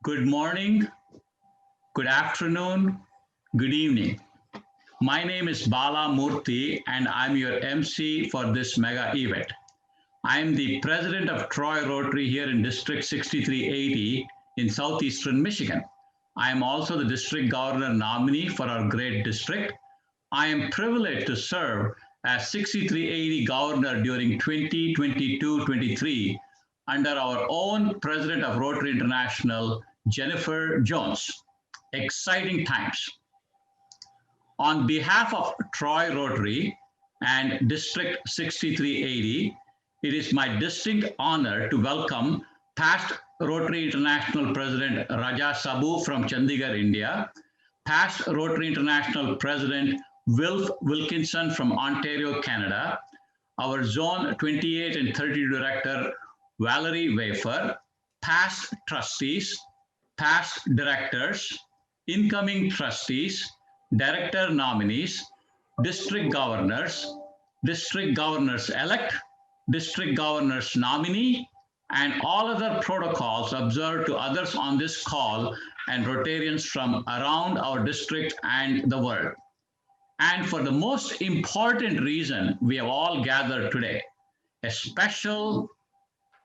Good morning, good afternoon, good evening. My name is Bala Murthy and I'm your MC for this mega event. I am the president of Troy Rotary here in District 6380 in southeastern Michigan. I am also the district governor nominee for our great district. I am privileged to serve as 6380 governor during 2022-23 under our own president of Rotary International, Jennifer Jones. Exciting times. On behalf of Troy Rotary and District 6380, it is my distinct honor to welcome past Rotary International President Raja Sabu from Chandigarh, India, past Rotary International President Wilf Wilkinson from Ontario, Canada, our Zone 28 and 32 Director Valerie Wafer, past trustees, past directors, incoming trustees, director nominees, district governors-elect, district governors nominee, and all other protocols observed to others on this call and Rotarians from around our district and the world. And for the most important reason we have all gathered today, a special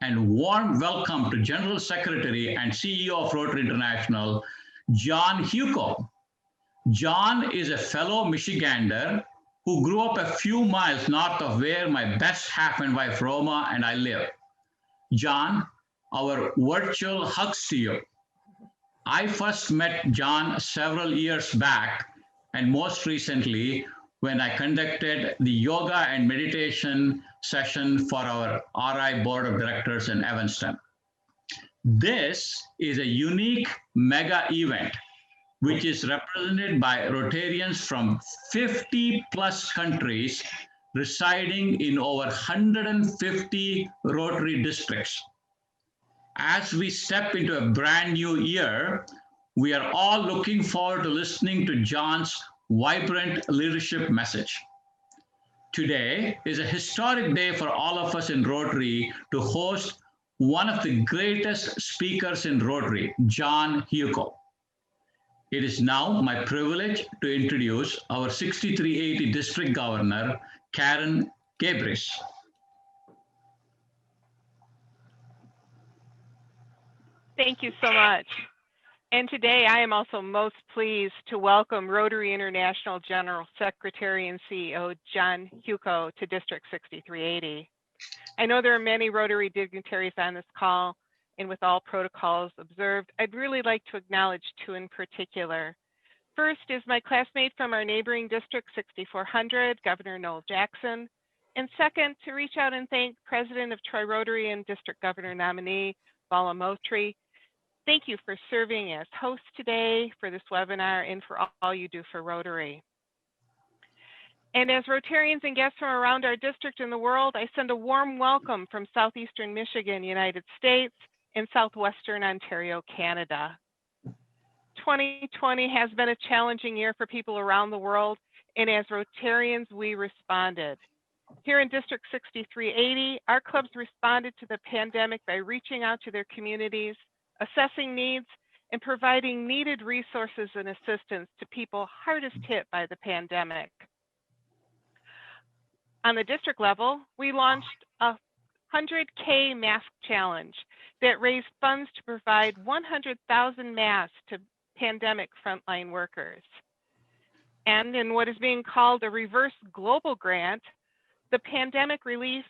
and warm welcome to General Secretary and CEO of Rotary International, John Hewko. John is a fellow Michigander who grew up a few miles north of where my best half and wife Roma and I live. John, our virtual hugs to you. I first met John several years back, and most recently when I conducted the yoga and meditation session for our RI Board of Directors in Evanston. This is a unique mega event which is represented by Rotarians from 50 plus countries residing in over 150 Rotary districts. As we step into a brand new year, we are all looking forward to listening to John's vibrant leadership message. Today is a historic day for all of us in Rotary to host one of the greatest speakers in Rotary, John Hewko. It is now my privilege to introduce our 6380 District Governor, Karen Gabris. Thank you so much. And today I am also most pleased to welcome Rotary International General Secretary and CEO John Hewko to District 6380. I know there are many Rotary dignitaries on this call, and with all protocols observed, I'd really like to acknowledge two in particular. First is my classmate from our neighboring district 6400, Governor Noel Jackson. And second, to reach out and thank President of Troy Rotary and District Governor nominee, Bala Murthy. Thank you for serving as host today for this webinar and for all you do for Rotary. And as Rotarians and guests from around our district and the world, I send a warm welcome from southeastern Michigan, United States, and southwestern Ontario, Canada. 2020 has been a challenging year for people around the world, and as Rotarians, we responded. Here in District 6380, our clubs responded to the pandemic by reaching out to their communities, assessing needs, and providing needed resources and assistance to people hardest hit by the pandemic. On the district level, we launched a 100K mask challenge that raised funds to provide 100,000 masks to pandemic frontline workers. And in what is being called a reverse global grant, the Pandemic Relief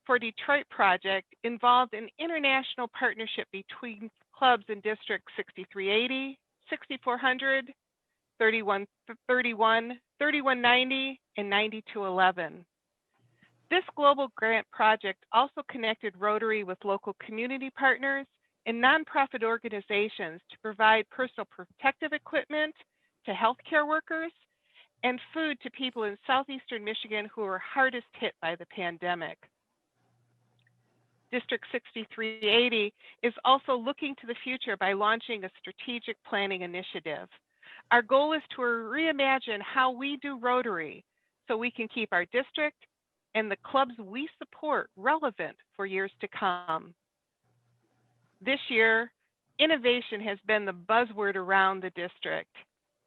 for Detroit project involved an international partnership between clubs in District 6380, 6400, 3131, 3190, and 9211. This global grant project also connected Rotary with local community partners and nonprofit organizations to provide personal protective equipment to healthcare workers and food to people in southeastern Michigan who were hardest hit by the pandemic. District 6380 is also looking to the future by launching a strategic planning initiative. Our goal is to reimagine how we do Rotary so we can keep our district and the clubs we support relevant for years to come. This year, innovation has been the buzzword around the district.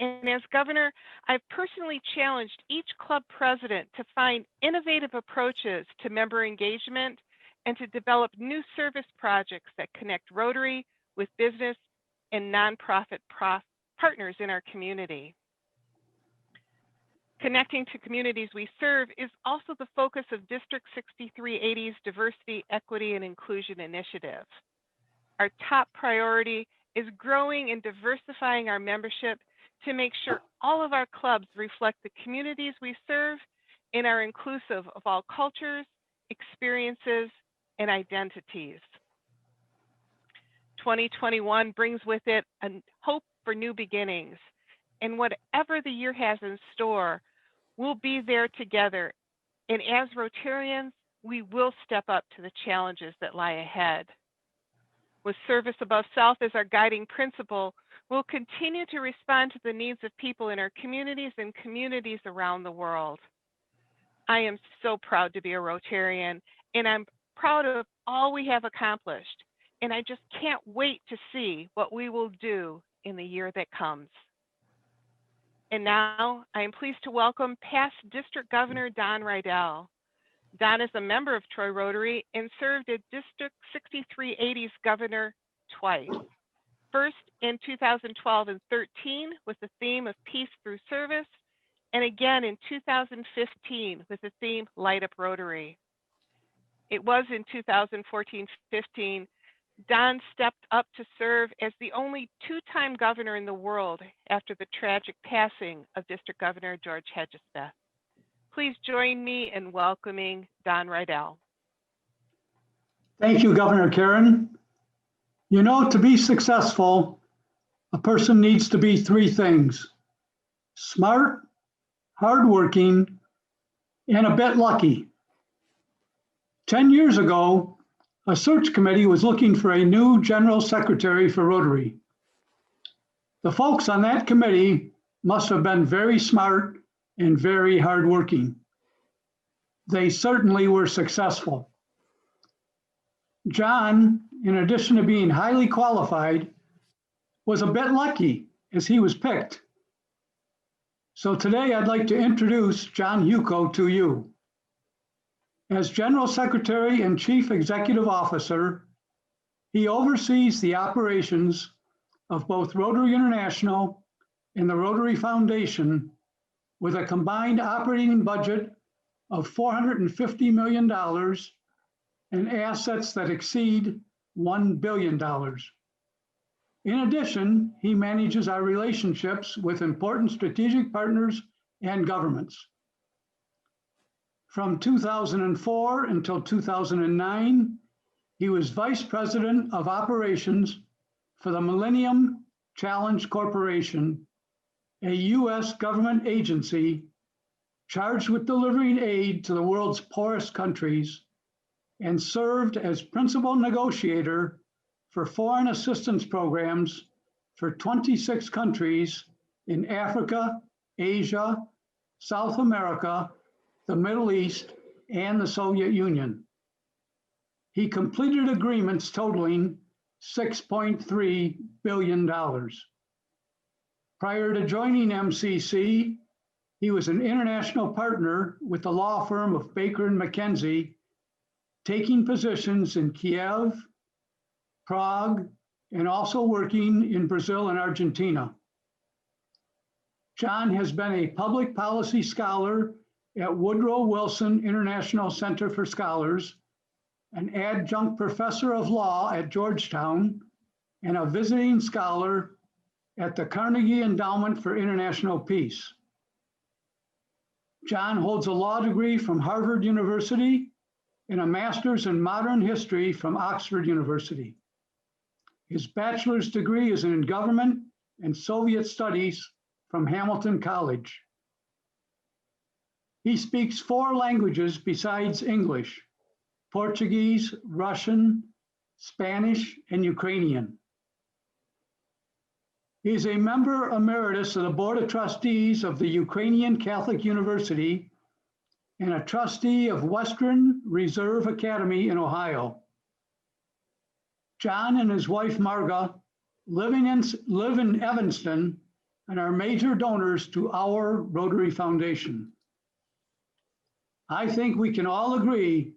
And as governor, I've personally challenged each club president to find innovative approaches to member engagement and to develop new service projects that connect Rotary with business and nonprofit partners in our community. Connecting to communities we serve is also the focus of District 6380's Diversity, Equity, and Inclusion Initiative. Our top priority is growing and diversifying our membership to make sure all of our clubs reflect the communities we serve and are inclusive of all cultures, experiences, and identities. 2021 brings with it a hope for new beginnings, and whatever the year has in store, we'll be there together. And as Rotarians, we will step up to the challenges that lie ahead. With service above self as our guiding principle, we'll continue to respond to the needs of people in our communities and communities around the world. I am so proud to be a Rotarian, and I'm proud of all we have accomplished. And I just can't wait to see what we will do in the year that comes. And now I am pleased to welcome past District Governor Don Rydell. Don is a member of Troy Rotary and served as District 6380's governor twice. First in 2012 and 13 with the theme of Peace Through Service, and again in 2015 with the theme Light Up Rotary. It was in 2014-15, Don stepped up to serve as the only two-time governor in the world after the tragic passing of District Governor George Hedgeseth. Please join me in welcoming Don Rydell. Thank you, Governor Karen. You know, to be successful, a person needs to be three things: smart, hardworking, and a bit lucky. 10 years ago, a search committee was looking for a new general secretary for Rotary. The folks on that committee must have been very smart and very hardworking. They certainly were successful. John, in addition to being highly qualified, was a bit lucky as he was picked. So today I'd like to introduce John Hewko to you. As General Secretary and Chief Executive Officer, he oversees the operations of both Rotary International and the Rotary Foundation with a combined operating budget of $450 million and assets that exceed $1 billion. In addition, he manages our relationships with important strategic partners and governments. From 2004 until 2009, he was Vice President of Operations for the Millennium Challenge Corporation, a U.S. government agency charged with delivering aid to the world's poorest countries, and served as principal negotiator for foreign assistance programs for 26 countries in Africa, Asia, South America, the Middle East, and the Soviet Union. He completed agreements totaling $6.3 billion. Prior to joining MCC, he was an international partner with the law firm of Baker & McKenzie, taking positions in Kiev, Prague, and also working in Brazil and Argentina. John has been a public policy scholar at Woodrow Wilson International Center for Scholars, an adjunct professor of law at Georgetown, and a visiting scholar at the Carnegie Endowment for International Peace. John holds a law degree from Harvard University and a master's in modern history from Oxford University. His bachelor's degree is in government and Soviet studies from Hamilton College. He speaks 4 languages besides English: Portuguese, Russian, Spanish, and Ukrainian. He is a member emeritus of the Board of Trustees of the Ukrainian Catholic University and a trustee of Western Reserve Academy in Ohio. John and his wife, Marga, live in Evanston, and are major donors to our Rotary Foundation. I think we can all agree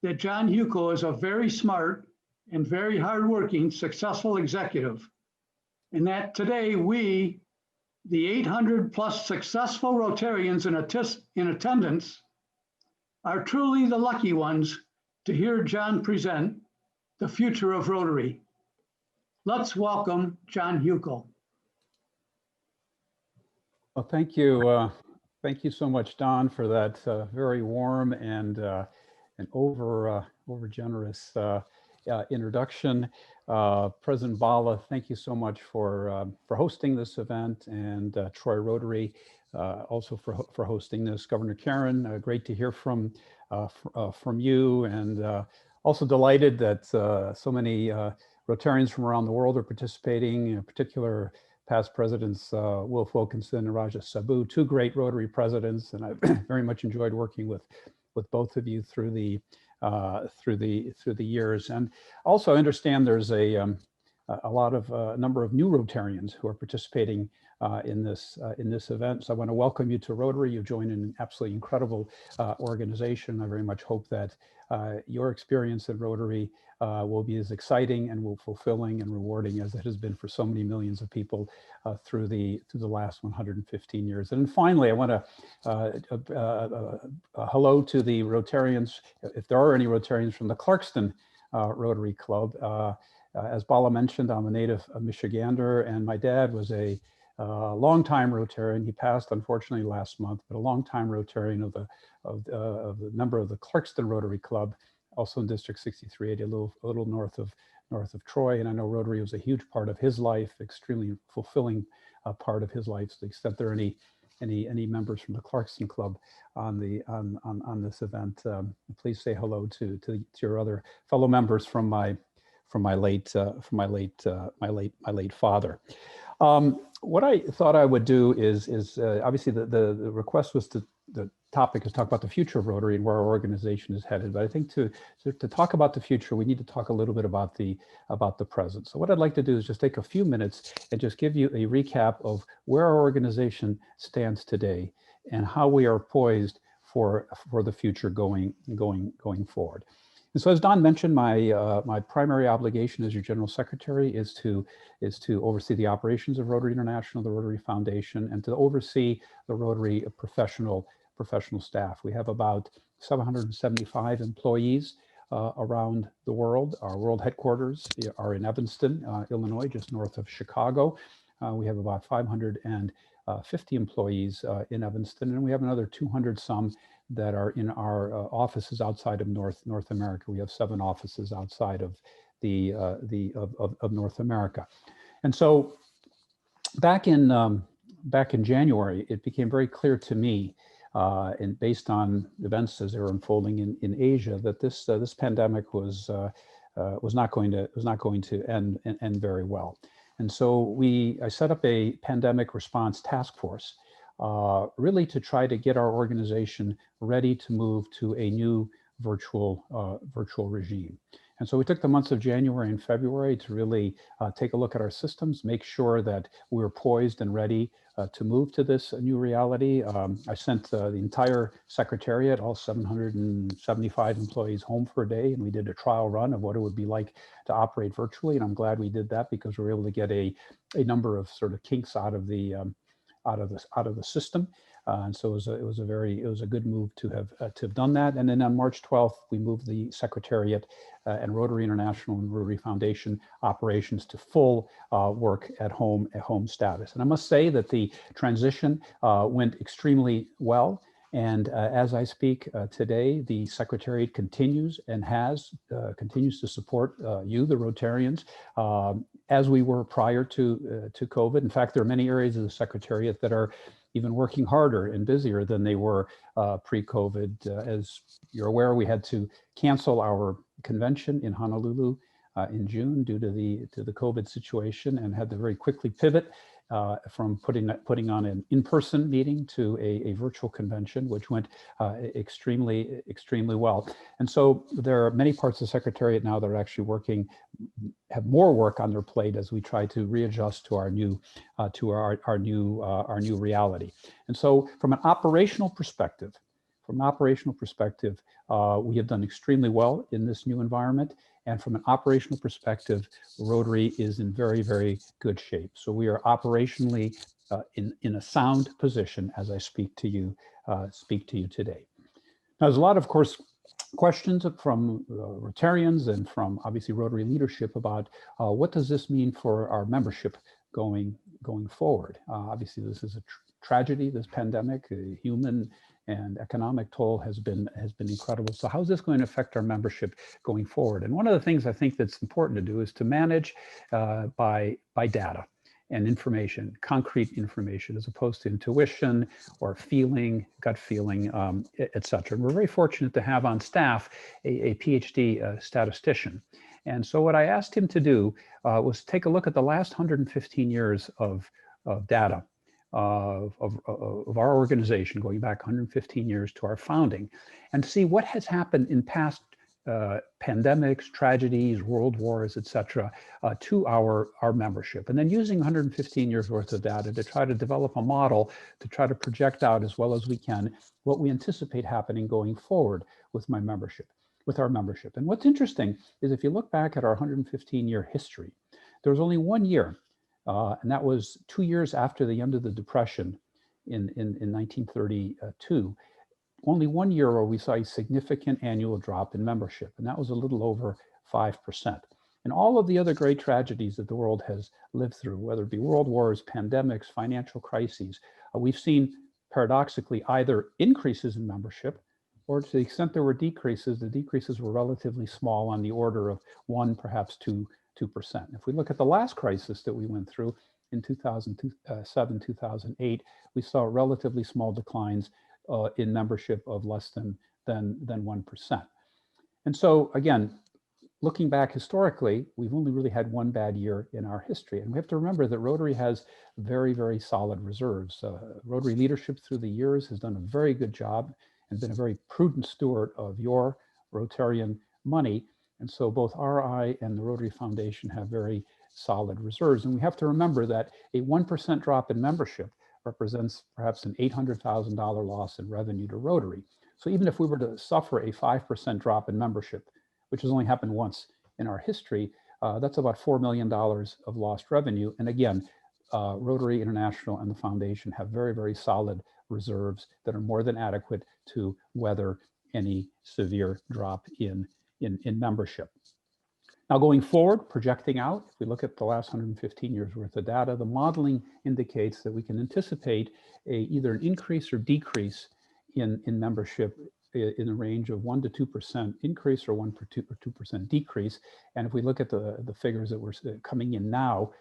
that John hewko is a very smart and very hardworking, successful executive, and that today we, the 800 plus successful Rotarians in attendance, are truly the lucky ones to hear John present the future of Rotary. Let's welcome John hewko. Well, thank you. Thank you so much, Don, for that very warm and over generous introduction. President Bala, thank you so much for hosting this event, and Troy Rotary also for hosting this. Governor Karen, great to hear from you, and also delighted that so many Rotarians from around the world are participating. In particular, past presidents Wilf Wilkinson and Raja Sabu, two great Rotary presidents, and I very much enjoyed working with both of you through the years. And also, I understand there's a number of new Rotarians who are participating in this event. So I want to welcome you to Rotary. You've joined an absolutely incredible organization. I very much hope that your experience at Rotary will be as exciting and fulfilling and rewarding as it has been for so many millions of people through the last 115 years. And finally, I want to hello to the Rotarians, if there are any Rotarians from the Clarkston Rotary Club. As Bala mentioned, I'm a native Michigander, and my dad was a longtime Rotarian. He passed, unfortunately, last month, but a longtime Rotarian of the member of the Clarkston Rotary Club, also in District 6380, a little north of Troy. And I know Rotary was a huge part of his life, extremely fulfilling part of his life. To the extent there are any members from the Clarkston Club on this event, please say hello to your other fellow members from my late father. What I thought I would do is obviously the request was the topic is talk about the future of Rotary and where our organization is headed. But I think to talk about the future, we need to talk a little bit about the present. So what I'd like to do is just take a few minutes and just give you a recap of where our organization stands today and how we are poised for the future going forward. And so, as Don mentioned, my primary obligation as your General Secretary is to oversee the operations of Rotary International, the Rotary Foundation, and to oversee the Rotary professional staff. We have about 775 employees around the world. Our world headquarters are in Evanston, Illinois, just north of Chicago. We have about 550 employees in Evanston, and we have another 200 some that are in our offices outside of North America. We have 7 offices outside of of North America. And so back in January, it became very clear to me, and based on events as they were unfolding in Asia, that this pandemic was not going to end very well. And so I set up a pandemic response task force, really to try to get our organization ready to move to a new virtual regime. And so we took the months of January and February to really take a look at our systems, make sure that we were poised and ready to move to this new reality. I sent the entire Secretariat, all 775 employees, home for a day, and we did a trial run of what it would be like to operate virtually. And I'm glad we did that, because we were able to get a number of sort of kinks out of the system. And so it was a good move to have done that. And then on March 12th, we moved the Secretariat and Rotary International and Rotary Foundation operations to full work at home status. And I must say that the transition went extremely well. And as I speak today, the Secretariat continues to support you, the Rotarians, as we were prior to COVID. In fact, there are many areas of the Secretariat that are even working harder and busier than they were pre-COVID. As you're aware, we had to cancel our convention in Honolulu in June due to the COVID situation, and had to very quickly pivot from putting on an in-person meeting to a virtual convention, which went extremely well. And so there are many parts of the Secretariat now that are actually working, have more work on their plate as we try to readjust to our new reality. And so from an operational perspective, we have done extremely well in this new environment. And from an operational perspective, Rotary is in very good shape. So we are operationally in a sound position as I speak to you today. Now, there's a lot, of course, questions from Rotarians and from obviously Rotary leadership about what does this mean for our membership going forward. Obviously, this is a tragedy, this pandemic, a human and economic toll has been incredible. So how is this going to affect our membership going forward? And one of the things I think that's important to do is to manage by data and information, concrete information, as opposed to intuition or feeling, gut feeling, et cetera. And we're very fortunate to have on staff a PhD statistician. And so what I asked him to do was take a look at the last 115 years of data of our organization, going back 115 years to our founding, and see what has happened in past pandemics, tragedies, world wars, et cetera, to our membership. And then using 115 years worth of data to try to develop a model to try to project out as well as we can what we anticipate happening going forward with our membership. And what's interesting is if you look back at our 115-year history, there was only 1 year, and that was 2 years after the end of the Depression in 1932, only 1 year where we saw a significant annual drop in membership, and that was a little over 5%. And all of the other great tragedies that the world has lived through, whether it be world wars, pandemics, financial crises, we've seen paradoxically either increases in membership, or to the extent there were decreases, the decreases were relatively small, on the order of 1, perhaps 2%. If we look at the last crisis that we went through in 2007, 2008, we saw relatively small declines in membership of less than 1%. And so again, looking back historically, we've only really had one bad year in our history. And we have to remember that Rotary has very solid reserves. Rotary leadership through the years has done a very good job and been a very prudent steward of your Rotarian money. And so both RI and the Rotary Foundation have very solid reserves. And we have to remember that a 1% drop in membership represents perhaps an $800,000 loss in revenue to Rotary. So even if we were to suffer a 5% drop in membership, which has only happened once in our history, that's about $4 million of lost revenue. And again, Rotary International and the Foundation have very solid reserves that are more than adequate to weather any severe drop in membership. Now going forward, projecting out, if we look at the last 115 years worth of data, the modeling indicates that we can anticipate either an increase or decrease in membership in the range of 1 to 2% increase or 1 or 2% decrease. And if we look at the figures that were coming in now,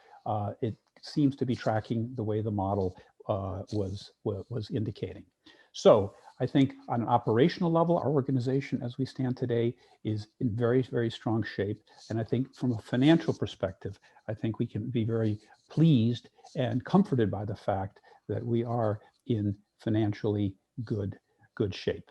it seems to be tracking the way the model was indicating. So I think on an operational level, our organization as we stand today is in very strong shape. And I think from a financial perspective, I think we can be very pleased and comforted by the fact that we are in financially good shape.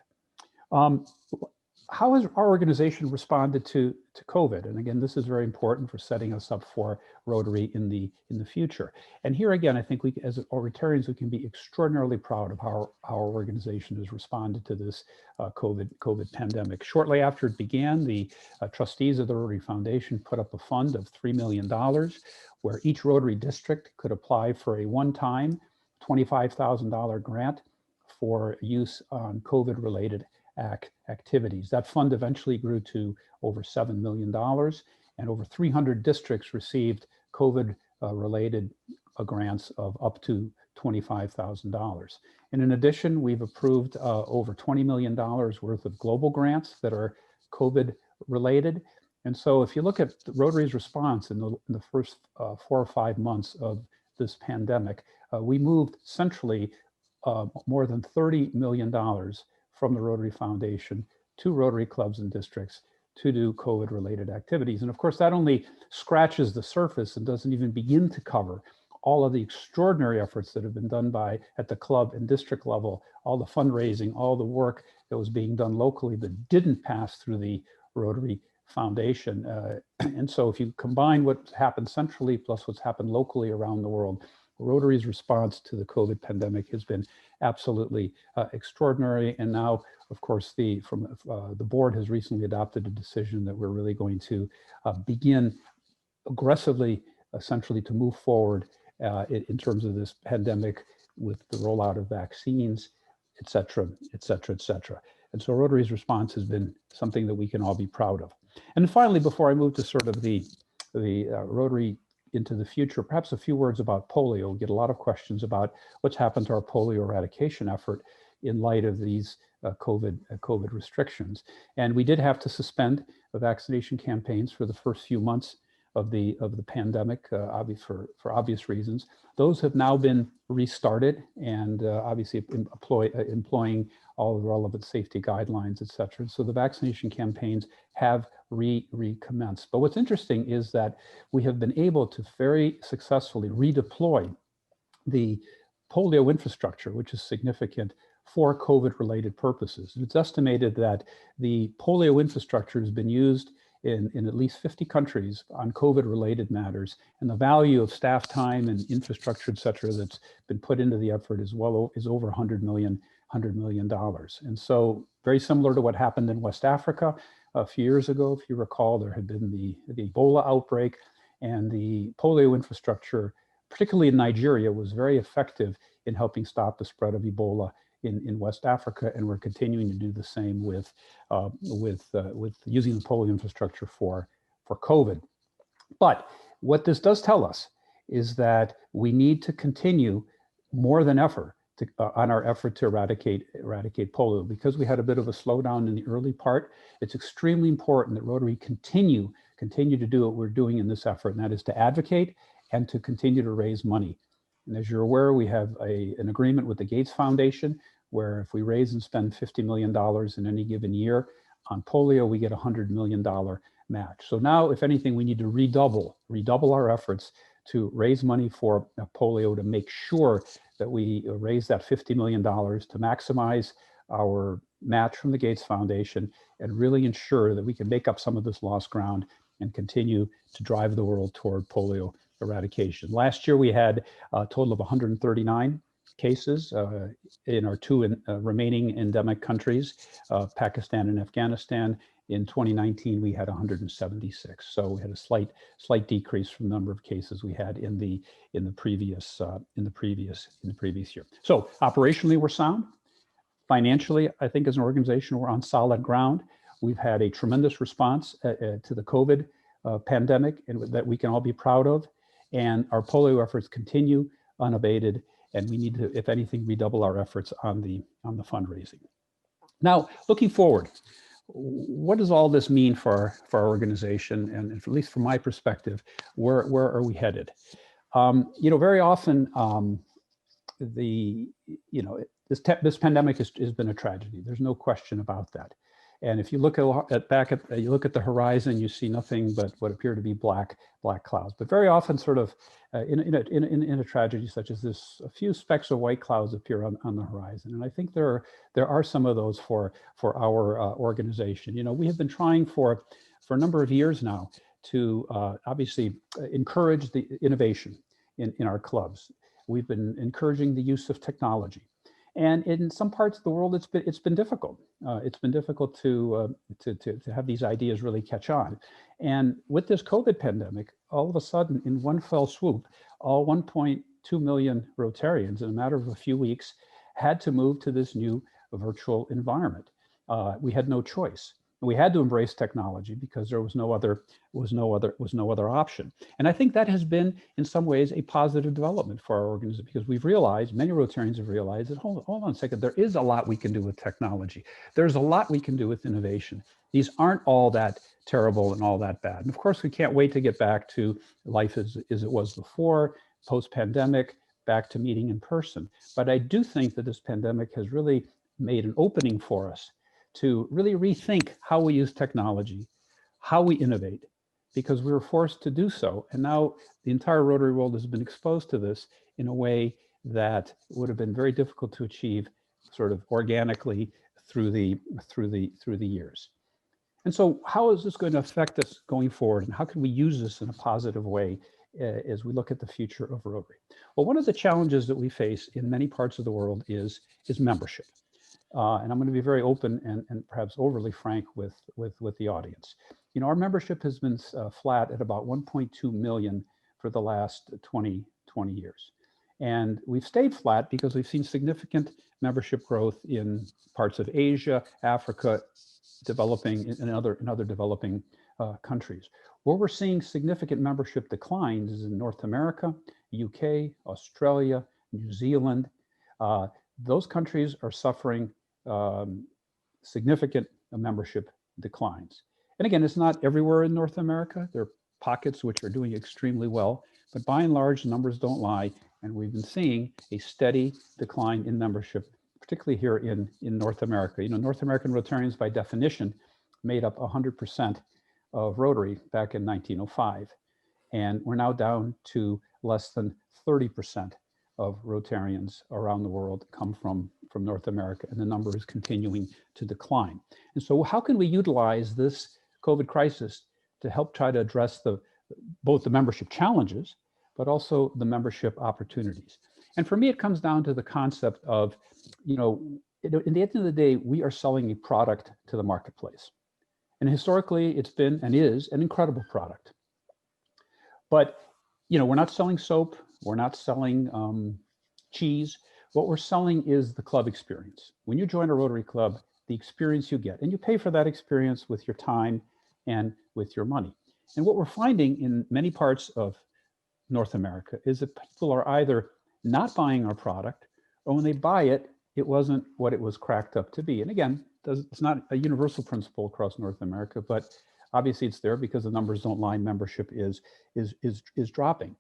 How has our organization responded to COVID? And again, this is very important for setting us up for Rotary in the future. And here again, I think we, as Rotarians, we can be extraordinarily proud of how our organization has responded to this COVID pandemic. Shortly after it began, the trustees of the Rotary Foundation put up a fund of $3 million, where each Rotary district could apply for a one-time $25,000 grant for use on COVID-related activities. That fund eventually grew to over $7 million, and over 300 districts received COVID-related grants of up to $25,000. And in addition, we've approved over $20 million worth of global grants that are COVID-related. And so if you look at Rotary's response in the first 4 or 5 months of this pandemic, we moved centrally more than $30 million from the Rotary Foundation to Rotary clubs and districts to do COVID-related activities. And of course, that only scratches the surface and doesn't even begin to cover all of the extraordinary efforts that have been done at the club and district level, all the fundraising, all the work that was being done locally that didn't pass through the Rotary Foundation. And so if you combine what's happened centrally plus what's happened locally around the world, Rotary's response to the COVID pandemic has been absolutely extraordinary. And now, of course, the board has recently adopted a decision that we're really going to begin aggressively, essentially, to move forward in terms of this pandemic with the rollout of vaccines, et cetera, et cetera, et cetera. And so Rotary's response has been something that we can all be proud of. And finally, before I move to sort of the Rotary into the future, perhaps a few words about polio. We get a lot of questions about what's happened to our polio eradication effort in light of these COVID restrictions. And we did have to suspend the vaccination campaigns for the first few months of the pandemic, for obvious reasons. Those have now been restarted, and obviously employing all the relevant safety guidelines, et cetera. So the vaccination campaigns have recommenced. But what's interesting is that we have been able to very successfully redeploy the polio infrastructure, which is significant for COVID-related purposes. It's estimated that the polio infrastructure has been used in at least 50 countries on COVID-related matters, and the value of staff time and infrastructure, et cetera, that's been put into the effort is over $100 million. And so very similar to what happened in West Africa a few years ago, if you recall, there had been the Ebola outbreak, and the polio infrastructure, particularly in Nigeria, was very effective in helping stop the spread of Ebola in West Africa, and we're continuing to do the same with using the polio infrastructure for COVID. But what this does tell us is that we need to continue more than ever on our effort to eradicate polio. Because we had a bit of a slowdown in the early part, it's extremely important that Rotary continue to do what we're doing in this effort, and that is to advocate and to continue to raise money. And as you're aware, we have an agreement with the Gates Foundation, where if we raise and spend $50 million in any given year on polio, we get a $100 million match. So now, if anything, we need to redouble our efforts to raise money for polio, to make sure that we raise that $50 million to maximize our match from the Gates Foundation and really ensure that we can make up some of this lost ground and continue to drive the world toward polio eradication. Last year, we had a total of 139 cases in our two remaining endemic countries, Pakistan and Afghanistan. In 2019, we had 176. So we had a slight decrease from the number of cases we had in the previous year. So operationally, we're sound. Financially, I think as an organization, we're on solid ground. We've had a tremendous response to the COVID pandemic, and that we can all be proud of. And our polio efforts continue unabated, and we need to, if anything, redouble our efforts on the fundraising. Now, looking forward, what does all this mean for our organization? And at least from my perspective, where are we headed? Very often, this pandemic has been a tragedy. There's no question about that. And if you look you look at the horizon, you see nothing but what appear to be black clouds. But very often, sort of in a tragedy such as this, a few specks of white clouds appear on the horizon. And I think there are some of those for our organization. We have been trying for a number of years now to obviously encourage the innovation in our clubs. We've been encouraging the use of technology. And in some parts of the world, it's been difficult. It's been difficult to have these ideas really catch on. And with this COVID pandemic, all of a sudden, in one fell swoop, all 1.2 million Rotarians in a matter of a few weeks had to move to this new virtual environment. We had no choice. We had to embrace technology because there was no other option. And I think that has been, in some ways, a positive development for our organization, because we've realized, many Rotarians have realized that, hold on a second, there is a lot we can do with technology. There's a lot we can do with innovation. These aren't all that terrible and all that bad. And of course, we can't wait to get back to life as it was before, post-pandemic, back to meeting in person. But I do think that this pandemic has really made an opening for us to really rethink how we use technology, how we innovate, because we were forced to do so. And now the entire Rotary world has been exposed to this in a way that would have been very difficult to achieve sort of organically through the years. And so how is this going to affect us going forward, and how can we use this in a positive way as we look at the future of Rotary? Well, one of the challenges that we face in many parts of the world is membership. And I'm going to be very open and perhaps overly frank with the audience. You know, our membership has been flat at about 1.2 million for the last 20 years. And we've stayed flat because we've seen significant membership growth in parts of Asia, Africa, developing in other developing countries. Where we're seeing significant membership declines is in North America, UK, Australia, New Zealand. Those countries are suffering significant membership declines. And again, it's not everywhere in North America. There are pockets which are doing extremely well, but by and large, the numbers don't lie. And we've been seeing a steady decline in membership, particularly here in North America. You know, North American Rotarians, by definition, made up 100% of Rotary back in 1905. And we're now down to less than 30% of Rotarians around the world come from North America, and the number is continuing to decline. And so how can we utilize this COVID crisis to help try to address both the membership challenges, but also the membership opportunities? And for me, it comes down to the concept of, you know, at the end of the day, we are selling a product to the marketplace. And historically, it's been and is an incredible product. But, you know, we're not selling soap, we're not selling cheese. What we're selling is the club experience. When you join a Rotary Club, the experience you get, and you pay for that experience with your time and with your money. And what we're finding in many parts of North America is that people are either not buying our product, or when they buy it, it wasn't what it was cracked up to be. And again, it's not a universal principle across North America, but obviously it's there because the numbers don't lie. Membership is dropping.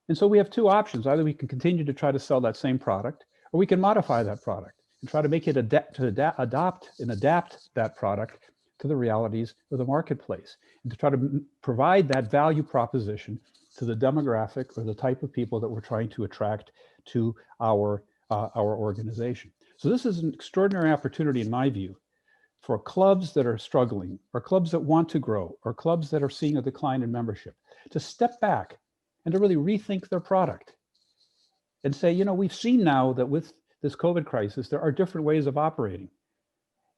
And so we have two options. Either we can continue to try to sell that same product, or we can modify that product and try to make it adapt that product to the realities of the marketplace, and to try to provide that value proposition to the demographic or the type of people that we're trying to attract to our organization. So this is an extraordinary opportunity, in my view, for clubs that are struggling, or clubs that want to grow, or clubs that are seeing a decline in membership, to step back and to really rethink their product and say, you know, we've seen now that with this COVID crisis, there are different ways of operating.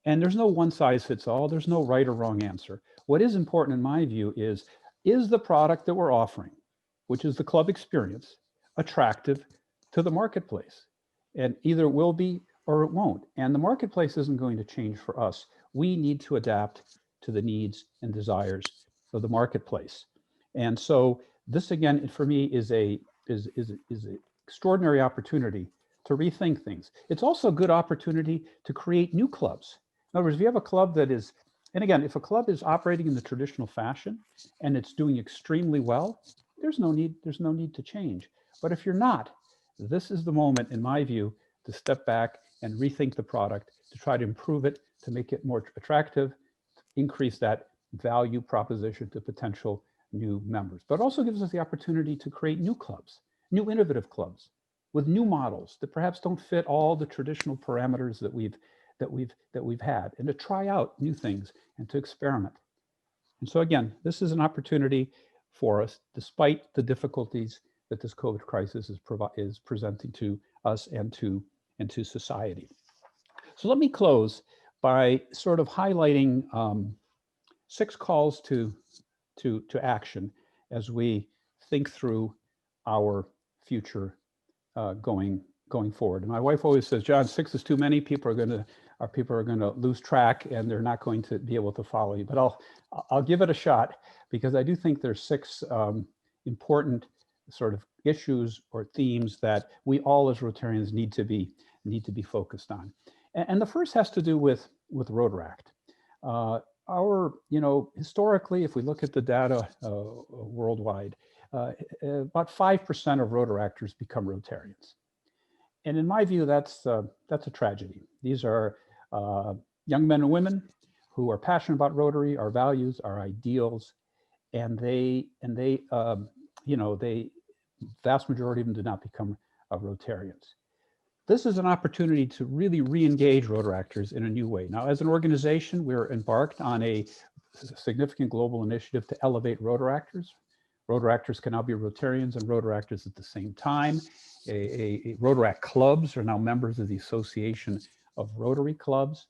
And there's no one size fits all. There's no right or wrong answer. What is important, in my view, is the product that we're offering, which is the club experience, attractive to the marketplace? And either it will be or it won't. And the marketplace isn't going to change for us. We need to adapt to the needs and desires of the marketplace. And so this, again, for me, is an extraordinary opportunity to rethink things. It's also a good opportunity to create new clubs. In other words, if you have a club that is, and again, if a club is operating in the traditional fashion and it's doing extremely well, there's no need to change. But if you're not, this is the moment, in my view, to step back and rethink the product, to try to improve it, to make it more attractive, increase that value proposition to potential new members. But it also gives us the opportunity to create new clubs, new innovative clubs with new models that perhaps don't fit all the traditional parameters that we've had, and to try out new things and to experiment. And so again, this is an opportunity for us, despite the difficulties that this COVID crisis is presenting to us and to society. So let me close by sort of highlighting 6 calls to action as we think through our future going forward. And my wife always says, John, 6 is too many. People are going to lose track, and they're not going to be able to follow you. But I'll give it a shot, because I do think there's 6 important sort of issues or themes that we all as Rotarians need to be focused on. And the first has to do with Rotaract. Historically, if we look at the data worldwide, about 5% of Rotaractors become Rotarians. And in my view, that's a tragedy. These are young men and women who are passionate about Rotary, our values, our ideals, and you know, vast majority of them did not become Rotarians. This is an opportunity to really re-engage Rotaractors in a new way. Now, as an organization, we're embarked on a significant global initiative to elevate Rotaractors. Rotaractors can now be Rotarians and Rotaractors at the same time. Rotaract clubs are now members of the Association of Rotary Clubs.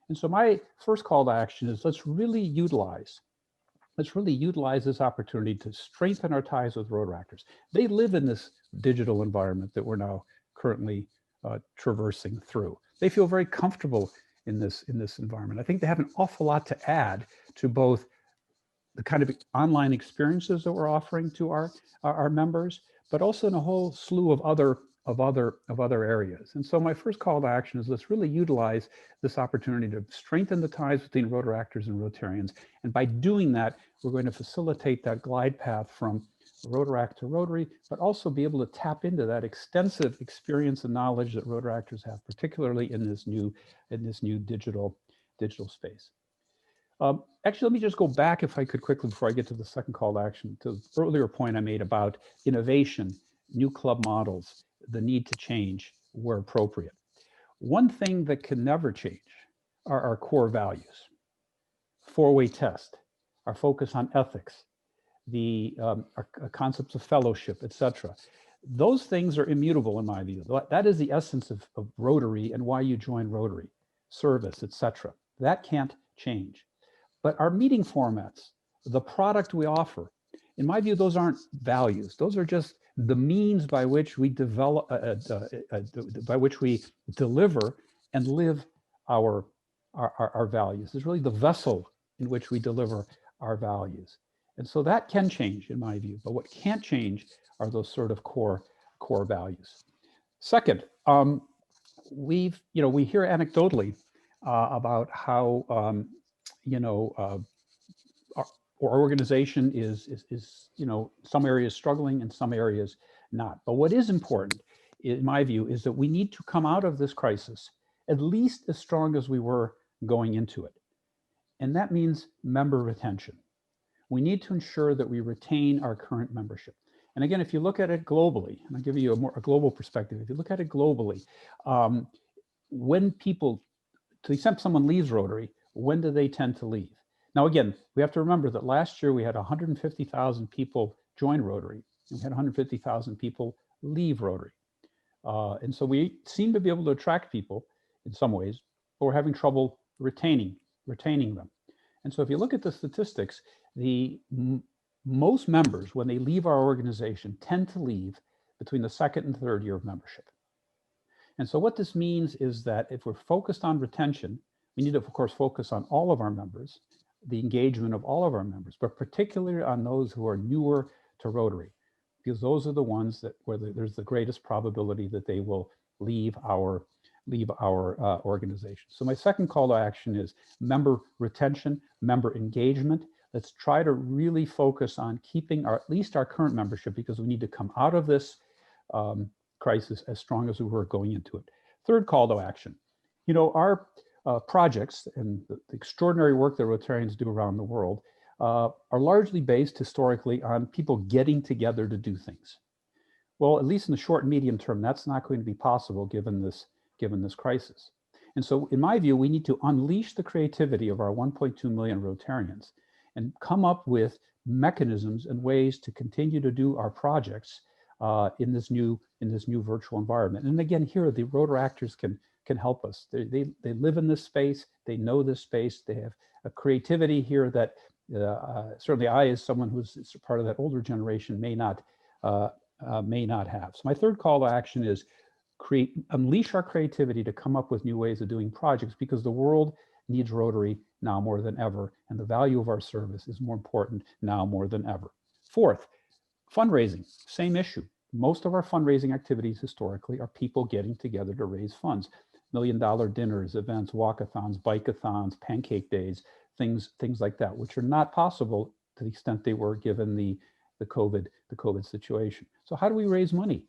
And so my first call to action is let's really utilize this opportunity to strengthen our ties with Rotaractors. They live in this digital environment that we're now currently traversing through. They feel very comfortable in this environment. I think they have an awful lot to add to both the kind of online experiences that we're offering to our members, but also in a whole slew of other areas. And so my first call to action is let's really utilize this opportunity to strengthen the ties between Rotaractors and Rotarians. And by doing that, we're going to facilitate that glide path from Rotaract to Rotary, but also be able to tap into that extensive experience and knowledge that Rotaractors have, particularly in this new digital space. Actually, let me just go back, if I could quickly, before I get to the second call to action, to the earlier point I made about innovation, new club models, the need to change where appropriate. One thing that can never change are our core values. Four-way test, our focus on ethics, our concepts of fellowship, etc. Those things are immutable in my view. That is the essence of Rotary and why you join Rotary, service, etc. That can't change. But our meeting formats, the product we offer, in my view, those aren't values. Those are just the means by which we develop, by which we deliver and live our values. It's really the vessel in which we deliver our values. And so that can change, in my view. But what can't change are those sort of core values. Second, we hear anecdotally about how our organization is some areas struggling and some areas not. But what is important, in my view, is that we need to come out of this crisis at least as strong as we were going into it. And that means member retention. We need to ensure that we retain our current membership. And again, if you look at it globally, and I'll give you a global perspective, if you look at it globally, when people, to the extent someone leaves Rotary, when do they tend to leave? Now, again, we have to remember that last year we had 150,000 people join Rotary, and we had 150,000 people leave Rotary. And so we seem to be able to attract people in some ways, but we're having trouble retaining them. And so if you look at the statistics, most members, when they leave our organization, tend to leave between the second and third year of membership. And so what this means is that if we're focused on retention, we need to, of course, focus on all of our members, the engagement of all of our members, but particularly on those who are newer to Rotary, because those are the ones where there's the greatest probability that they will leave our organization. So my second call to action is member retention, member engagement. Let's try to really focus on keeping at least our current membership, because we need to come out of this crisis as strong as we were going into it. Third call to action. Our projects and the extraordinary work that Rotarians do around the world are largely based historically on people getting together to do things. Well, at least in the short and medium term, that's not going to be possible given this crisis. And so in my view, we need to unleash the creativity of our 1.2 million Rotarians and come up with mechanisms and ways to continue to do our projects in this new virtual environment. And again, here the Rotaractors can help us. They live in this space. They know this space. They have a creativity here that certainly I, as someone who's part of that older generation, may not have. So my third call to action is unleash our creativity to come up with new ways of doing projects, because the world needs Rotary now more than ever, and the value of our service is more important now more than ever. Fourth, fundraising, same issue. Most of our fundraising activities historically are people getting together to raise funds. $1 million dinners, events, walkathons, bikeathons, pancake days, things like that, which are not possible to the extent they were given the COVID situation. So how do we raise money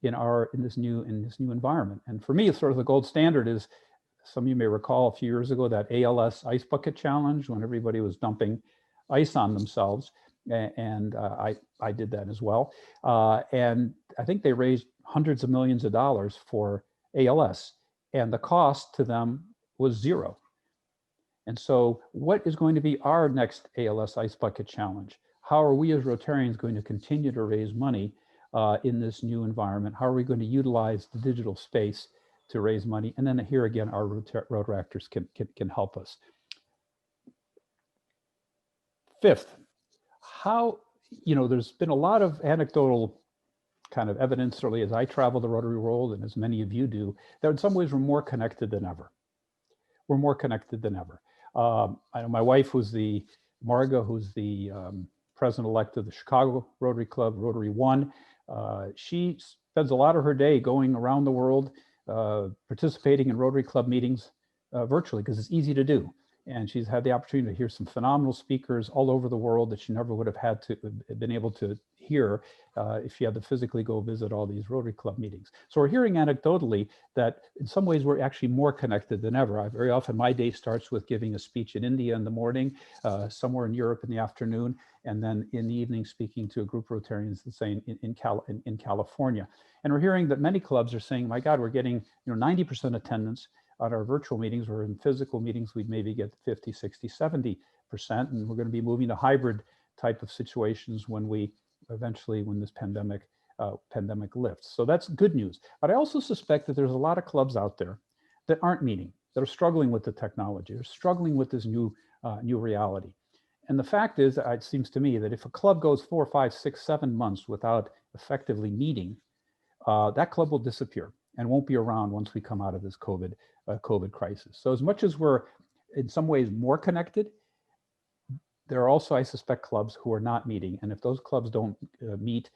in this new environment? And for me, it's sort of the gold standard is, some of you may recall a few years ago, that ALS ice bucket challenge, when everybody was dumping ice on themselves. and I did that as well. And I think they raised hundreds of millions of dollars for ALS, and the cost to them was zero. And so what is going to be our next ALS Ice Bucket Challenge? How are we as Rotarians going to continue to raise money in this new environment? How are we going to utilize the digital space to raise money? And then here again, our Rotaractors can help us. Fifth, how, there's been a lot of anecdotal kind of evidence, certainly as I travel the Rotary world and as many of you do, that in some ways we're more connected than ever. We're more connected than ever. I know my wife, Marga, who's the president-elect of the Chicago Rotary Club, Rotary 1. She spends a lot of her day going around the world, participating in Rotary Club meetings virtually, because it's easy to do. And she's had the opportunity to hear some phenomenal speakers all over the world that she never would have had to been able to hear if she had to physically go visit all these Rotary Club meetings. So we're hearing anecdotally that in some ways we're actually more connected than ever. Very often my day starts with giving a speech in India in the morning, somewhere in Europe in the afternoon, and then in the evening speaking to a group of Rotarians the same in California. And we're hearing that many clubs are saying, my God, we're getting 90% attendance at our virtual meetings, or in physical meetings, we'd maybe get 50, 60, 70%. And we're going to be moving to hybrid type of situations when this pandemic lifts. So that's good news. But I also suspect that there's a lot of clubs out there that aren't meeting, that are struggling with the technology, they're struggling with this new reality. And the fact is, it seems to me that if a club goes 4, 5, 6, 7 months without effectively meeting, that club will disappear and won't be around once we come out of this COVID crisis. So as much as we're in some ways more connected, there are also, I suspect, clubs who are not meeting. And if those clubs don't meet,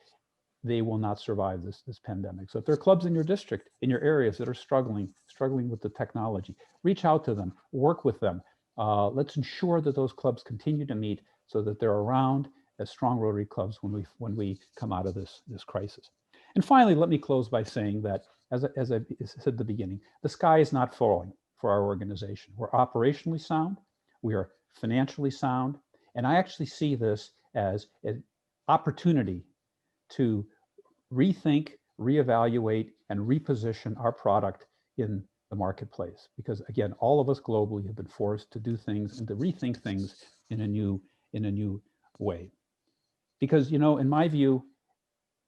they will not survive this pandemic. So if there are clubs in your district, in your areas that are struggling with the technology, reach out to them, work with them. Let's ensure that those clubs continue to meet so that they're around as strong Rotary clubs when we come out of this crisis. And finally, let me close by saying that, as I said at the beginning, the sky is not falling for our organization. We're operationally sound, we are financially sound, and I actually see this as an opportunity to rethink, reevaluate, and reposition our product in the marketplace. Because again, all of us globally have been forced to do things and to rethink things in a new way. Because, in my view,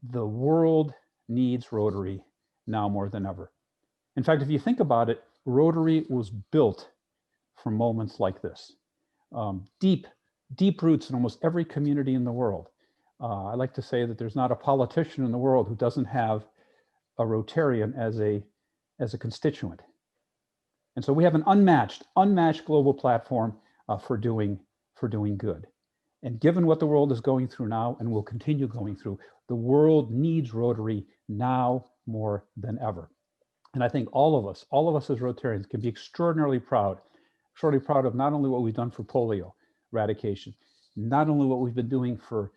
the world needs Rotary now more than ever. In fact, if you think about it, Rotary was built for moments like this. Deep roots in almost every community in the world. I like to say that there's not a politician in the world who doesn't have a Rotarian as a constituent. And so we have an unmatched global platform for doing good. And given what the world is going through now and will continue going through, the world needs Rotary now more than ever. And I think all of us as Rotarians can be extraordinarily proud of not only what we've done for polio eradication, not only what we've been doing for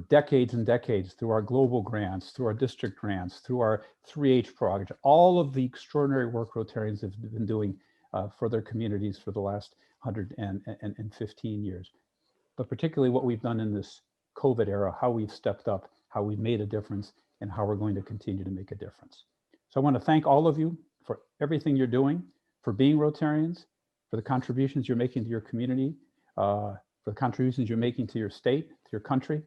decades and decades through our global grants, through our district grants, through our 3H project, all of the extraordinary work Rotarians have been doing for their communities for the last 115 years. But particularly what we've done in this COVID era, how we've stepped up, how we've made a difference, and how we're going to continue to make a difference. So I want to thank all of you for everything you're doing, for being Rotarians, for the contributions you're making to your community, for the contributions you're making to your state, to your country,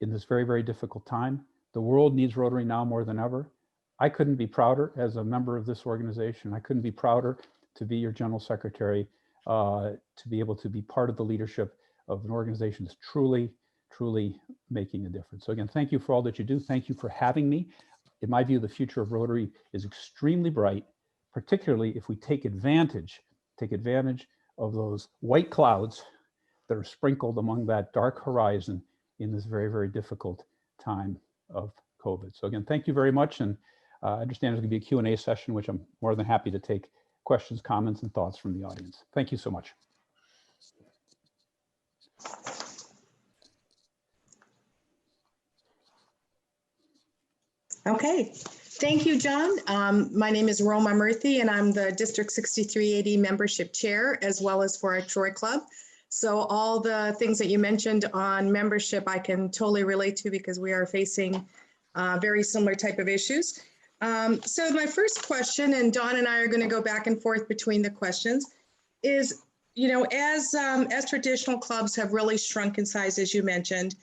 in this very, very difficult time. The world needs Rotary now more than ever. I couldn't be prouder as a member of this organization. I couldn't be prouder to be your general secretary, to be able to be part of the leadership of an organization that's truly making a difference. So again, thank you for all that you do. Thank you for having me. In my view, the future of Rotary is extremely bright, particularly if we take advantage of those white clouds that are sprinkled among that dark horizon in this very, very difficult time of COVID. So again, thank you very much. And I understand there's going to be a Q&A session, which I'm more than happy to take questions, comments, and thoughts from the audience. Thank you so much. Okay, thank you, John. My name is Roma Murthy, and I'm the District 6380 Membership Chair, as well as for our Troy Club. So all the things that you mentioned on membership, I can totally relate to because we are facing very similar type of issues. So my first question, and Dawn and I are going to go back and forth between the questions, is, you know, as traditional clubs have really shrunk in size, as you mentioned,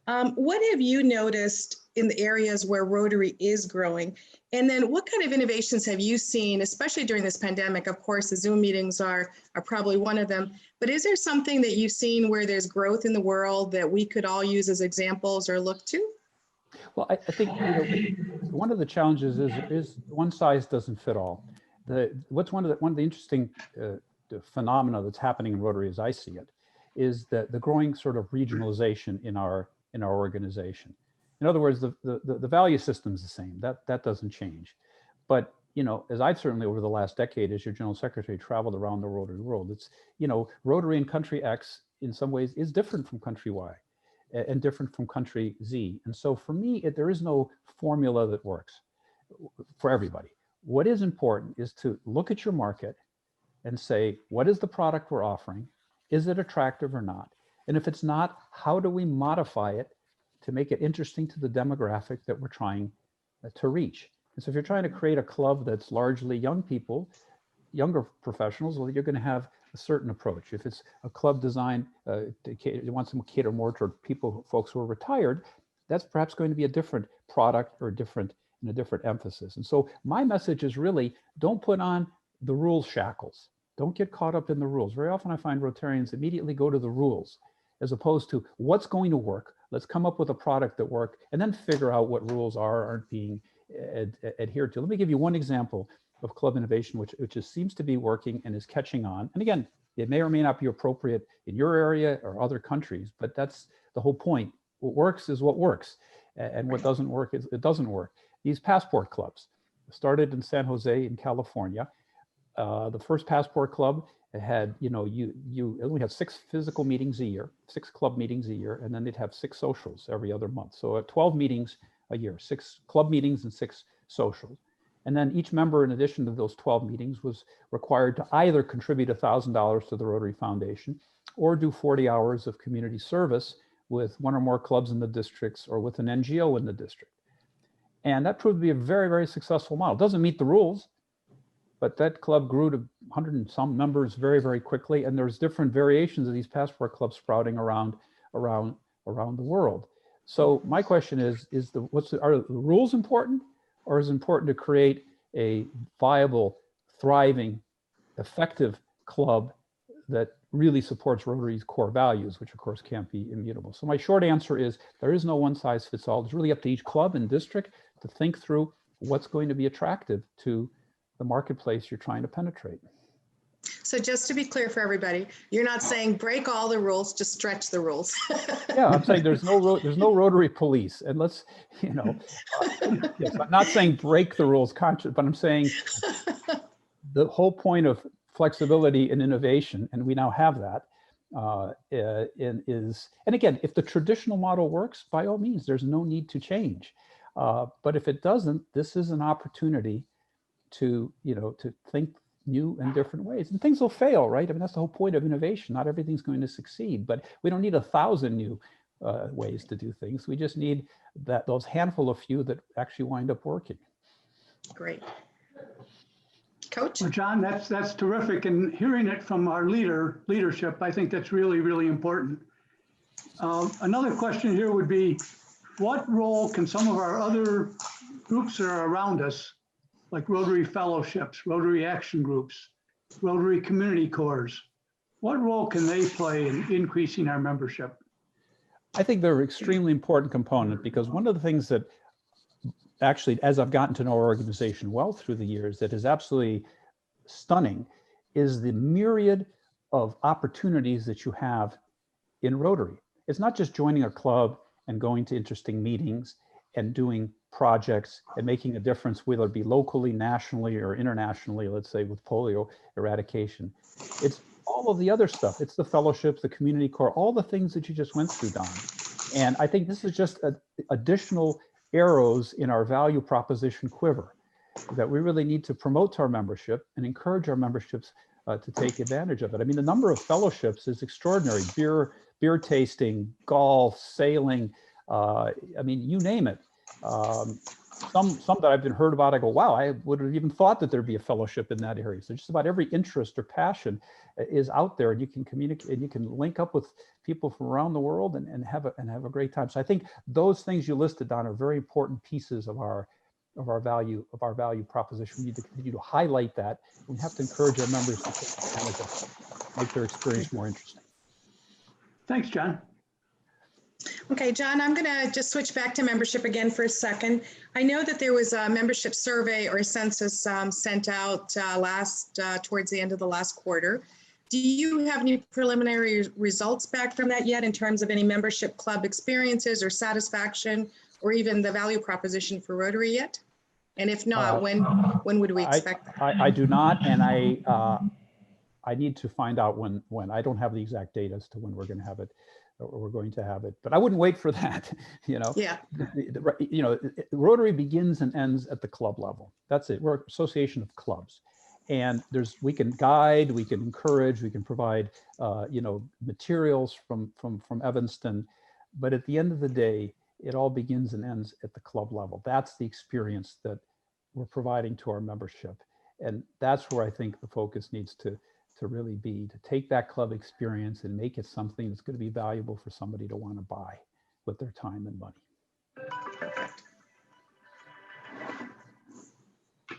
what have you noticed in the areas where Rotary is growing? And then what kind of innovations have you seen, especially during this pandemic? Of course, the Zoom meetings are probably one of them, but is there something that you've seen where there's growth in the world that we could all use as examples or look to? Well, I think, you know, one of the challenges is one size doesn't fit all. What's one of the interesting the phenomena that's happening in Rotary, as I see it, is that the growing sort of regionalization in our organization. In other words, the value system's the same. That doesn't change. But, you know, as I've certainly over the last decade, as your general secretary, traveled around the Rotary world, it's, you know, Rotary in country X in some ways is different from country Y and different from country Z. And so for me, there is no formula that works for everybody. What is important is to look at your market and say, what is the product we're offering? Is it attractive or not? And if it's not, how do we modify it to make it interesting to the demographic that we're trying to reach? And so if you're trying to create a club that's largely young people, younger professionals, well, you're going to have a certain approach. If it's a club designed you want to cater more toward folks who are retired, that's perhaps going to be a different product or a different emphasis. And so my message is really, don't put on the rules shackles. Don't get caught up in the rules. Very often I find Rotarians immediately go to the rules as opposed to what's going to work. Let's come up with a product that works and then figure out what rules aren't being adhered to. Let me give you one example of club innovation, which seems to be working and is catching on. And again, it may or may not be appropriate in your area or other countries, but that's the whole point. What works is what works, and what doesn't work is it doesn't work. These passport clubs started in San Jose in California. The first passport club had, you know, you only had 6 physical meetings a year, 6 club meetings a year, and then they'd have 6 socials every other month. So 12 meetings a year, 6 club meetings and 6 socials. And then each member, in addition to those 12 meetings, was required to either contribute $1,000 to the Rotary Foundation or do 40 hours of community service with 1 or more clubs in the districts or with an NGO in the district. And that proved to be a very, very successful model. It doesn't meet the rules, but that club grew to 100 and some members very, very quickly. And there's different variations of these passport clubs sprouting around the world. So my question is are the rules important, or is it important to create a viable, thriving, effective club that really supports Rotary's core values, which of course can't be immutable? So my short answer is there is no one size fits all. It's really up to each club and district to think through what's going to be attractive to the marketplace you're trying to penetrate. So just to be clear for everybody, you're not saying break all the rules, just stretch the rules. Yeah, I'm saying there's no Rotary police, and let's, you know, yes, I'm not saying break the rules conscious, but I'm saying the whole point of flexibility and innovation, and we now have that, and again, if the traditional model works, by all means, there's no need to change. But if it doesn't, this is an opportunity to, you know, to think new and different ways, and things will fail, right? I mean, that's the whole point of innovation. Not everything's going to succeed, but we don't need 1,000 new ways to do things. We just need those handful of few that actually wind up working. Great. Coach? Well, John, that's terrific. And hearing it from our leadership, I think that's really, really important. Another question here would be, what role can some of our other groups that are around us, like Rotary Fellowships, Rotary Action Groups, Rotary Community Corps, what role can they play in increasing our membership? I think they're an extremely important component, because one of the things that actually, as I've gotten to know our organization well through the years, that is absolutely stunning is the myriad of opportunities that you have in Rotary. It's not just joining a club and going to interesting meetings and doing projects and making a difference, whether it be locally, nationally, or internationally, let's say with polio eradication. It's all of the other stuff. It's the fellowships, the community core, all the things that you just went through, Don. And I think this is just additional arrows in our value proposition quiver that we really need to promote to our membership and encourage our memberships to take advantage of it. I mean, the number of fellowships is extraordinary. Beer tasting, golf, sailing. I mean, you name it. Some that I've been heard about, I go, wow, I would have even thought that there'd be a fellowship in that area. So just about every interest or passion is out there, and you can communicate, and you can link up with people from around the world and have a great time. So I think those things you listed, Don, are very important pieces of our value proposition. We need to continue to highlight that. We have to encourage our members to take advantage of it, make their experience more interesting. Thanks, John. Okay, John, I'm going to just switch back to membership again for a second. I know that there was a membership survey or census sent out towards the end of the last quarter. Do you have any preliminary results back from that yet in terms of any membership club experiences or satisfaction or even the value proposition for Rotary yet? And if not, when would we expect that? I do not, and I need to find out when. I don't have the exact date as to when we're going to have it. But I wouldn't wait for that, you know. Yeah. You know, Rotary begins and ends at the club level. That's it. We're an association of clubs, and we can guide, we can encourage, we can provide, you know, materials from Evanston, but at the end of the day, it all begins and ends at the club level. That's the experience that we're providing to our membership, and that's where I think the focus needs to really be, to take that club experience and make it something that's going to be valuable for somebody to want to buy with their time and money.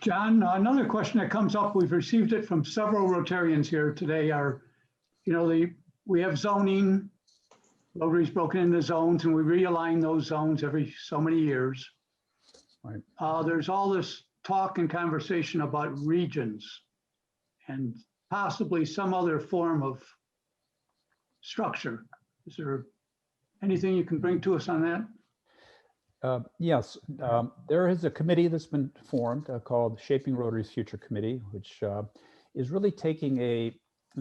John, another question that comes up, we've received it from several Rotarians here today, are, you know, we have zoning, Rotary's broken into zones, and we realign those zones every so many years. Right. There's all this talk and conversation about regions and possibly some other form of structure. Is there anything you can bring to us on that? Yes, there is a committee that's been formed called Shaping Rotary's Future Committee, which is really taking in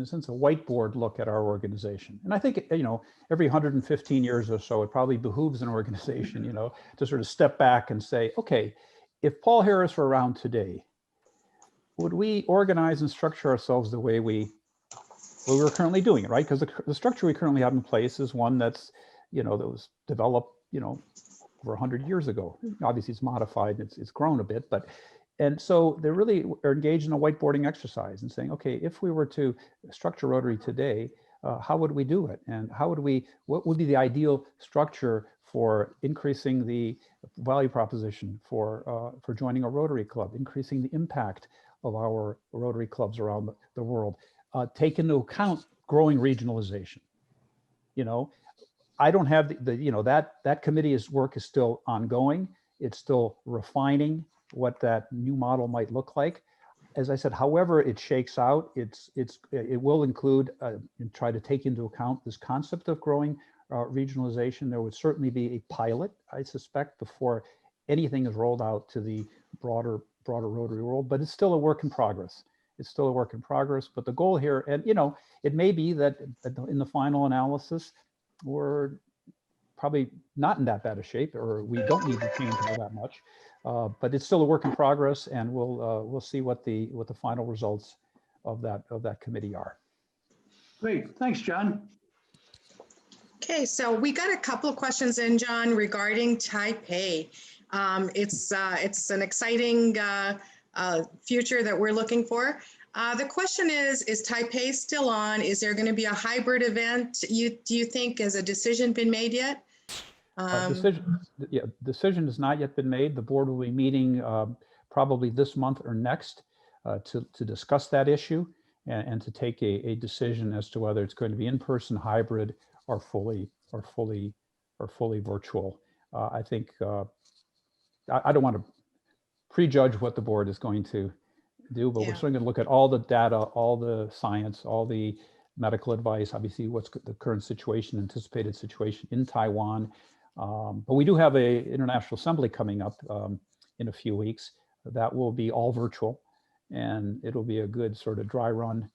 a sense, a whiteboard look at our organization. And I think, you know, every 115 years or so, it probably behooves an organization, you know, to sort of step back and say, okay, if Paul Harris were around today, would we organize and structure ourselves the way we were currently doing it, right? Because the structure we currently have in place is one that's, you know, that was developed, you know, over 100 years ago. Obviously, it's modified, it's grown a bit, but, and so they really are engaged in a whiteboarding exercise and saying, okay, if we were to structure Rotary today, how would we do it? And what would be the ideal structure for increasing the value proposition for joining a Rotary club, increasing the impact of our Rotary clubs around the world, take into account growing regionalization. You know, I don't have you know, that committee's work is still ongoing. It's still refining what that new model might look like. As I said, however it shakes out, it will include and try to take into account this concept of growing regionalization. There would certainly be a pilot, I suspect, before anything is rolled out to the broader Rotary world, but it's still a work in progress. It's still a work in progress, but the goal here, and you know, it may be that in the final analysis, we're probably not in that bad a shape, or we don't need to change all that much. But it's still a work in progress, and we'll see what the final results of that committee are. Great, thanks, John. Okay, so we got a couple of questions in, John, regarding Taipei. It's an exciting future that we're looking for. The question is Taipei still on? Is there going to be a hybrid event? Do you think, has a decision been made yet? Decision has not yet been made. The board will be meeting probably this month or next to discuss that issue and to take a decision as to whether it's going to be in-person, hybrid, or fully virtual. I think I don't want to prejudge what the board is going to do, but we're certainly going to look at all the data, all the science, all the medical advice, obviously what's the current situation, anticipated situation in Taiwan. But we do have a International Assembly coming up in a few weeks. That will be all virtual, and it'll be a good sort of dry run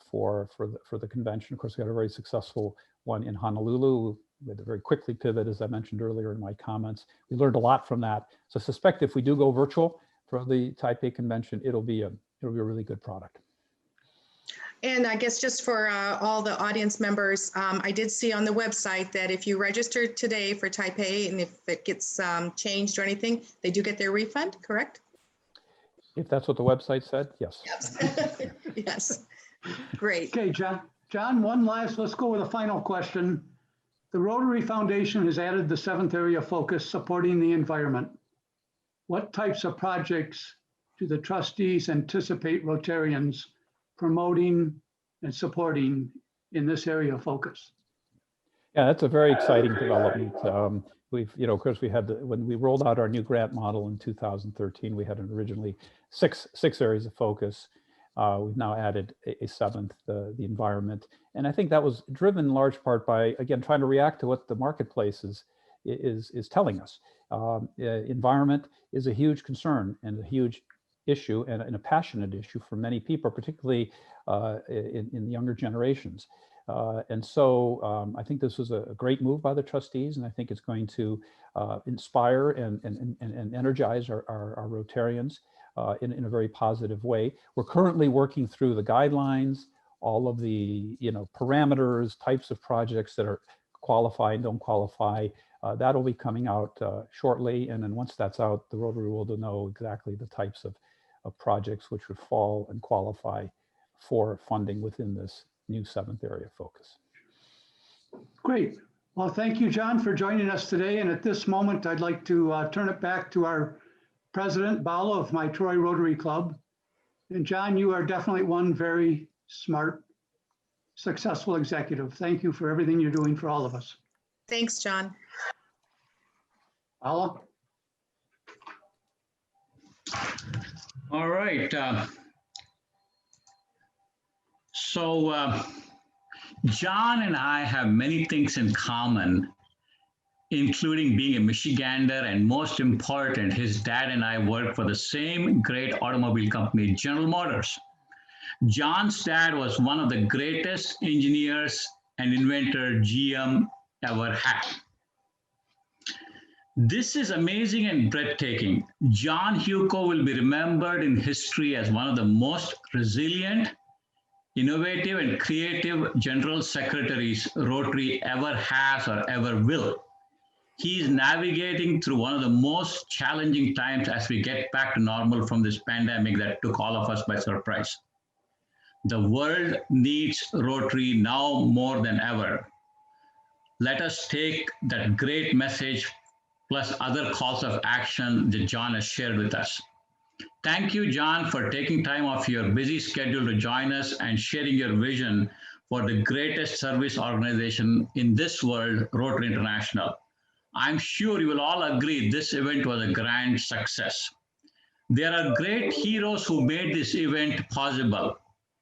for the convention. Of course, we had a very successful one in Honolulu. We had to very quickly pivot, as I mentioned earlier in my comments. We learned a lot from that. So I suspect if we do go virtual for the Taipei convention, it'll be a really good product. And I guess just for all the audience members, I did see on the website that if you register today for Taipei and if it gets changed or anything, they do get their refund, correct? If that's what the website said, yes. Yes. Yes. Great. Okay, John. John, let's go with a final question. The Rotary Foundation has added the 7th area focus, supporting the environment. What types of projects do the trustees anticipate Rotarians promoting and supporting in this area of focus? Yeah, that's a very exciting development. Of course, we had when we rolled out our new grant model in 2013, we had originally six areas of focus. We've now added a 7th, the environment. And I think that was driven in large part by, again, trying to react to what the marketplace is telling us. Environment is a huge concern and a huge issue and a passionate issue for many people, particularly in the younger generations. And so I think this was a great move by the trustees, and I think it's going to inspire and energize our Rotarians in a very positive way. We're currently working through the guidelines, all of the parameters, types of projects that are qualify and don't qualify. That'll be coming out shortly, and then once that's out, the Rotary will know exactly the types of projects which would fall and qualify for funding within this new 7th area focus. Great. Well, thank you, John, for joining us today. And at this moment, I'd like to turn it back to our president, Bala, of my Troy Rotary Club. And John, you are definitely one very smart, successful executive. Thank you for everything you're doing for all of us. Thanks, John. Bala? All right. John and I have many things in common, including being a Michigander, and most important, his dad and I work for the same great automobile company, General Motors. John's dad was one of the greatest engineers and inventor GM ever had. This is amazing and breathtaking. John Hewko will be remembered in history as one of the most resilient, innovative, and creative general secretaries Rotary ever has or ever will. He is navigating through one of the most challenging times as we get back to normal from this pandemic that took all of us by surprise. The world needs Rotary now more than ever. Let us take that great message plus other calls of action that John has shared with us. Thank you, John, for taking time off your busy schedule to join us and sharing your vision for the greatest service organization in this world, Rotary International. I'm sure you will all agree this event was a grand success. There are great heroes who made this event possible,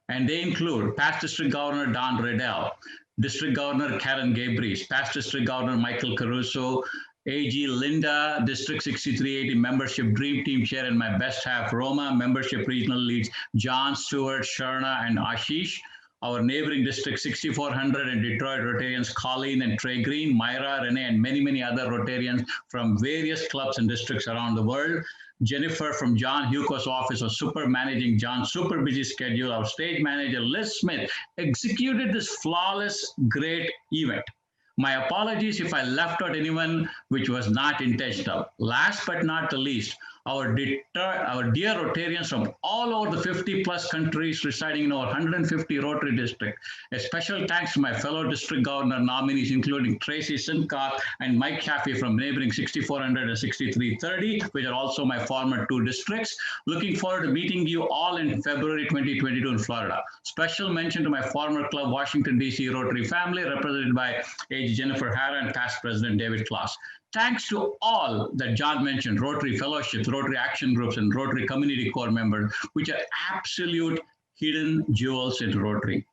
and they include past District Governor Don Riddell, District Governor Karen Gabriel, past District Governor Michael Caruso, AG Linda, District 6380 Membership Dream Team Chair, and my best half, Roma, Membership Regional Leads, John Stewart, Sharna, and Ashish. Our neighboring District 6400 and Detroit Rotarians, Colleen and Trey Green, Myra, Renee, and many, many other Rotarians from various clubs and districts around the world. Jennifer from John Hewko's office was super managing John's super busy schedule. Our stage manager, Liz Smith, executed this flawless, great event. My apologies if I left out anyone which was not intentional. Last but not the least, our dear Rotarians from all over the 50+ countries residing in over 150 Rotary districts. A special thanks to my fellow district governor nominees, including Tracy Simcock and Mike Caffey from neighboring 6400 and 6330, which are also my former 2 districts. Looking forward to meeting you all in February 2022 in Florida. Special mention to my former club, Washington, D.C. Rotary family, represented by AG Jennifer Hara and past President David Kloss. Thanks to all that John mentioned, Rotary Fellowships, Rotary Action Groups, and Rotary Community Corps members, which are absolute hidden jewels in Rotary.